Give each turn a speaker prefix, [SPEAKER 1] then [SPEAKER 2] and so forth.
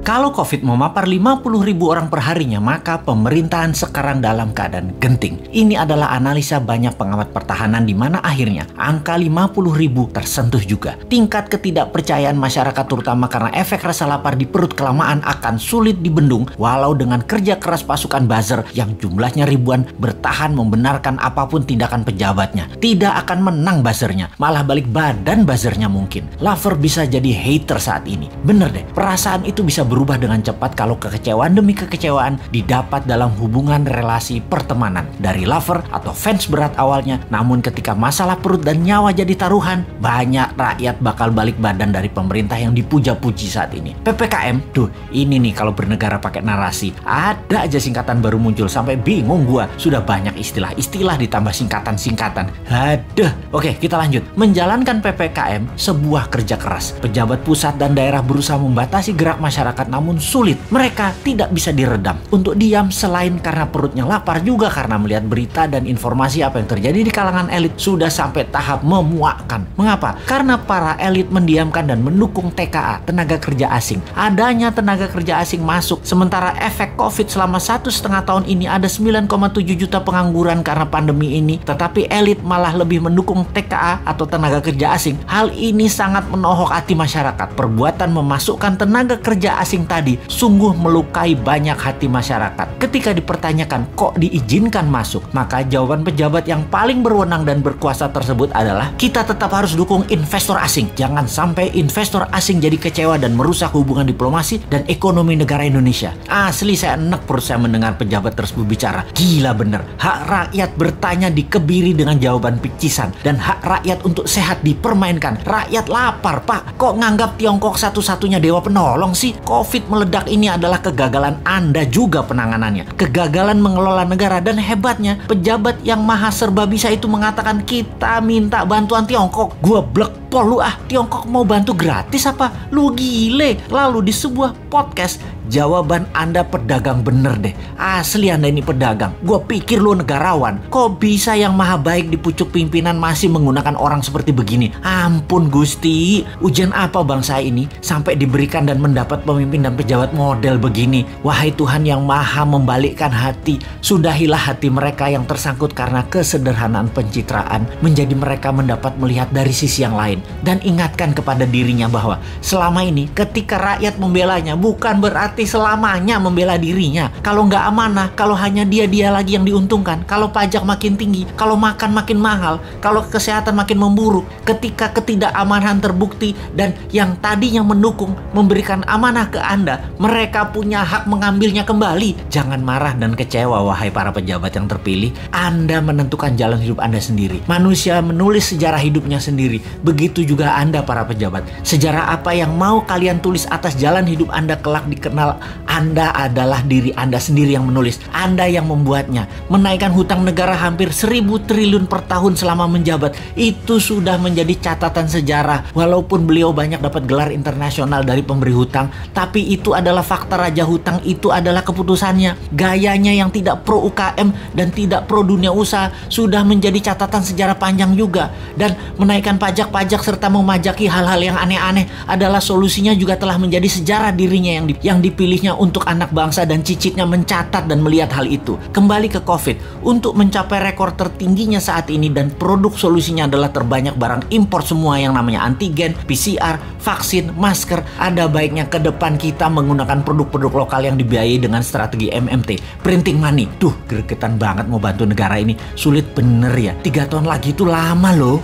[SPEAKER 1] Kalau COVID memapar 50.000 orang per harinya, maka pemerintahan sekarang dalam keadaan genting. Ini adalah analisa banyak pengamat pertahanan di mana akhirnya angka 50.000 tersentuh juga. Tingkat ketidakpercayaan masyarakat terutama karena efek rasa lapar di perut kelamaan akan sulit dibendung walau dengan kerja keras pasukan buzzer yang jumlahnya ribuan bertahan membenarkan apapun tindakan pejabatnya. Tidak akan menang buzzernya, malah balik badan buzzernya mungkin. Lover bisa jadi hater saat ini. Bener deh, perasaan itu bisa berubah dengan cepat kalau kekecewaan demi kekecewaan didapat dalam hubungan relasi pertemanan. Dari lover atau fans berat awalnya, namun ketika masalah perut dan nyawa jadi taruhan, banyak rakyat bakal balik badan dari pemerintah yang dipuja-puji saat ini. PPKM, tuh ini nih kalau bernegara pakai narasi. Ada aja singkatan baru muncul, sampai bingung gua. Sudah banyak istilah-istilah ditambah singkatan-singkatan. Aduh, oke kita lanjut. Menjalankan PPKM sebuah kerja keras. Pejabat pusat dan daerah berusaha membatasi gerak masyarakat namun sulit. Mereka tidak bisa diredam untuk diam selain karena perutnya lapar, juga karena melihat berita dan informasi apa yang terjadi di kalangan elit sudah sampai tahap memuakkan. Mengapa? Karena para elit mendiamkan dan mendukung TKA, tenaga kerja asing. Adanya tenaga kerja asing masuk, sementara efek COVID selama 1,5 tahun ini ada 9,7 juta pengangguran karena pandemi ini, tetapi elit malah lebih mendukung TKA atau tenaga kerja asing. Hal ini sangat menohok hati masyarakat. Perbuatan memasukkan tenaga kerja asing tadi sungguh melukai banyak hati masyarakat. Ketika dipertanyakan kok diizinkan masuk, maka jawaban pejabat yang paling berwenang dan berkuasa tersebut adalah kita tetap harus dukung investor asing. Jangan sampai investor asing jadi kecewa dan merusak hubungan diplomasi dan ekonomi negara Indonesia. Asli saya enek perut saya mendengar pejabat tersebut bicara. Gila bener. Hak rakyat bertanya dikebiri dengan jawaban picisan dan hak rakyat untuk sehat dipermainkan. Rakyat lapar, Pak. Kok nganggap Tiongkok satu-satunya dewa penolong sih? COVID meledak ini adalah kegagalan Anda juga penanganannya. Kegagalan mengelola negara, dan hebatnya pejabat yang maha serba bisa itu mengatakan kita minta bantuan Tiongkok. Gua blek pol lu ah, Tiongkok mau bantu gratis apa? Lu gile. Lalu di sebuah podcast, jawaban Anda pedagang bener deh. Asli Anda ini pedagang. Gua pikir lu negarawan. Kok bisa yang maha baik di pucuk pimpinan masih menggunakan orang seperti begini? Ampun Gusti, ujian apa bangsa ini sampai diberikan dan mendapat pemimpin dan pejabat model begini? Wahai Tuhan yang maha membalikkan hati, sudahilah hati mereka yang tersangkut karena kesederhanaan pencitraan, menjadi mereka mendapat melihat dari sisi yang lain. Dan ingatkan kepada dirinya bahwa selama ini ketika rakyat membelanya bukan berarti selamanya membela dirinya. Kalau nggak amanah, kalau hanya dia lagi yang diuntungkan, kalau pajak makin tinggi, kalau makan makin mahal, kalau kesehatan makin memburuk, ketika ketidakamanan terbukti dan yang tadinya mendukung memberikan amanah ke Anda, mereka punya hak mengambilnya kembali. Jangan marah dan kecewa wahai para pejabat yang terpilih. Anda menentukan jalan hidup Anda sendiri. Manusia menulis sejarah hidupnya sendiri. Begitu juga Anda para pejabat. Sejarah apa yang mau kalian tulis atas jalan hidup Anda kelak dikenal Anda adalah diri Anda sendiri yang menulis. Anda yang membuatnya. Menaikkan hutang negara hampir 1.000 triliun per tahun selama menjabat. Itu sudah menjadi catatan sejarah. Walaupun beliau banyak dapat gelar internasional dari pemberi hutang, tapi itu adalah fakta. Raja hutang itu adalah keputusannya. Gayanya yang tidak pro UKM dan tidak pro dunia usaha sudah menjadi catatan sejarah panjang juga. Dan menaikkan pajak-pajak serta memajaki hal-hal yang aneh-aneh adalah solusinya juga telah menjadi sejarah dirinya yang dipilihnya untuk anak bangsa, dan cicitnya mencatat dan melihat hal itu. Kembali ke COVID, untuk mencapai rekor tertingginya saat ini dan produk solusinya adalah terbanyak barang impor semua yang namanya antigen, PCR, vaksin, masker. Ada baiknya ke depan kita menggunakan produk-produk lokal yang dibiayai dengan strategi MMT, printing money. Duh, gregetan banget mau bantu negara ini. Sulit bener ya. 3 tahun lagi itu lama loh.